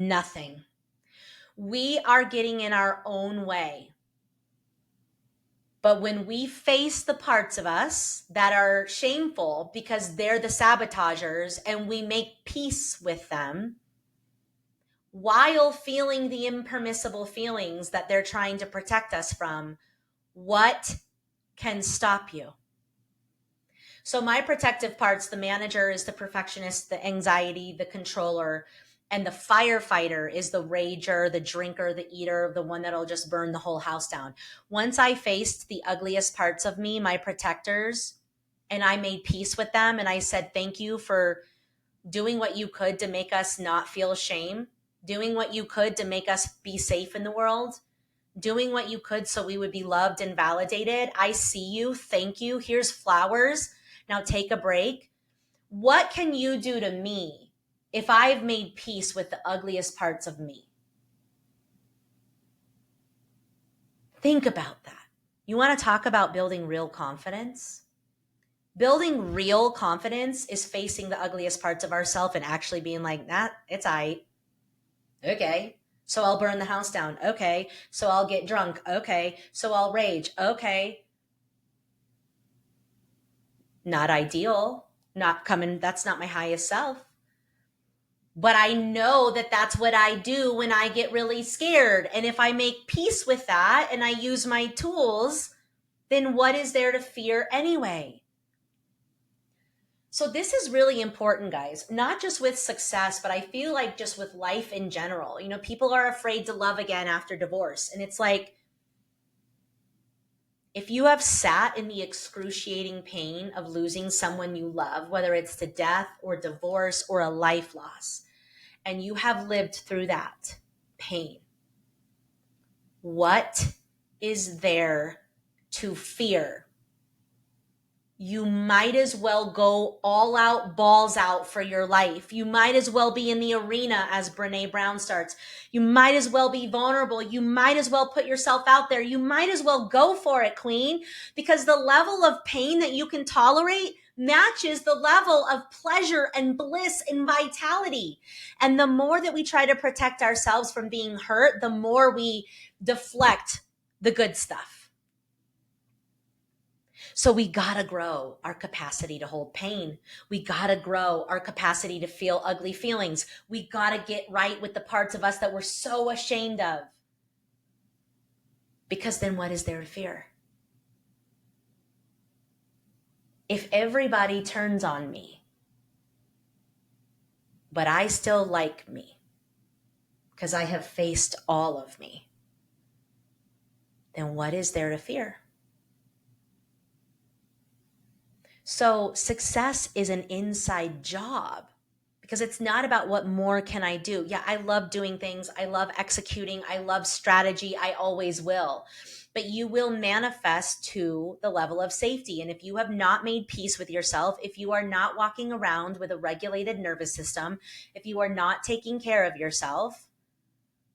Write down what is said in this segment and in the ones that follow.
Nothing. We are getting in our own way. But when we face the parts of us that are shameful because they're the sabotagers and we make peace with them while feeling the impermissible feelings that they're trying to protect us from, what can stop you? So my protective parts, the manager is the perfectionist, the anxiety, the controller, and the firefighter is the rager, the drinker, the eater, the one that'll just burn the whole house down. Once I faced the ugliest parts of me, my protectors, and I made peace with them and I said, thank you for doing what you could to make us not feel shame, doing what you could to make us be safe in the world, doing what you could so we would be loved and validated. I see you. Thank you. Here's flowers. Now take a break. What can you do to me if I've made peace with the ugliest parts of me? Think about that. You want to talk about building real confidence? Building real confidence is facing the ugliest parts of ourselves and actually being like, nah, it's all right. Okay. So I'll burn the house down. Okay. So I'll get drunk. Okay. So I'll rage. Okay. Not ideal. Not coming. That's not my highest self. But I know that that's what I do when I get really scared. And if I make peace with that and I use my tools, then what is there to fear anyway? So this is really important, guys, not just with success, but I feel like just with life in general. You know, people are afraid to love again after divorce. And it's like, if you have sat in the excruciating pain of losing someone you love, whether it's to death or divorce or a life loss, and you have lived through that pain, what is there to fear? You might as well go all out, balls out for your life. You might as well be in the arena as Brene Brown starts. You might as well be vulnerable. You might as well put yourself out there. You might as well go for it, queen, because the level of pain that you can tolerate matches the level of pleasure and bliss and vitality. And the more that we try to protect ourselves from being hurt, the more we deflect the good stuff. So we gotta grow our capacity to hold pain. We gotta grow our capacity to feel ugly feelings. We gotta get right with the parts of us that we're so ashamed of. Because then what is there to fear? If everybody turns on me, but I still like me, because I have faced all of me, then what is there to fear? So success is an inside job because it's not about what more can I do. Yeah, I love doing things. I love executing. I love strategy. I always will. But you will manifest to the level of safety. And if you have not made peace with yourself, if you are not walking around with a regulated nervous system, if you are not taking care of yourself,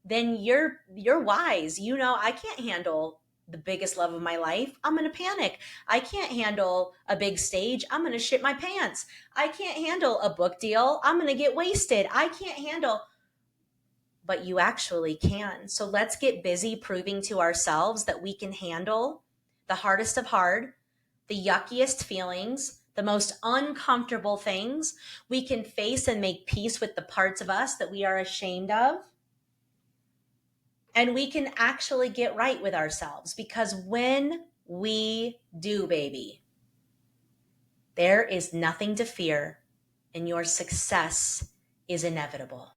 then you're wise. You know, I can't handle the biggest love of my life. I'm going to panic. I can't handle a big stage. I'm going to shit my pants. I can't handle a book deal. I'm going to get wasted. I can't handle, but you actually can. So let's get busy proving to ourselves that we can handle the hardest of hard, the yuckiest feelings, the most uncomfortable things. We can face and make peace with the parts of us that we are ashamed of. And we can actually get right with ourselves, because when we do, baby, there is nothing to fear and your success is inevitable.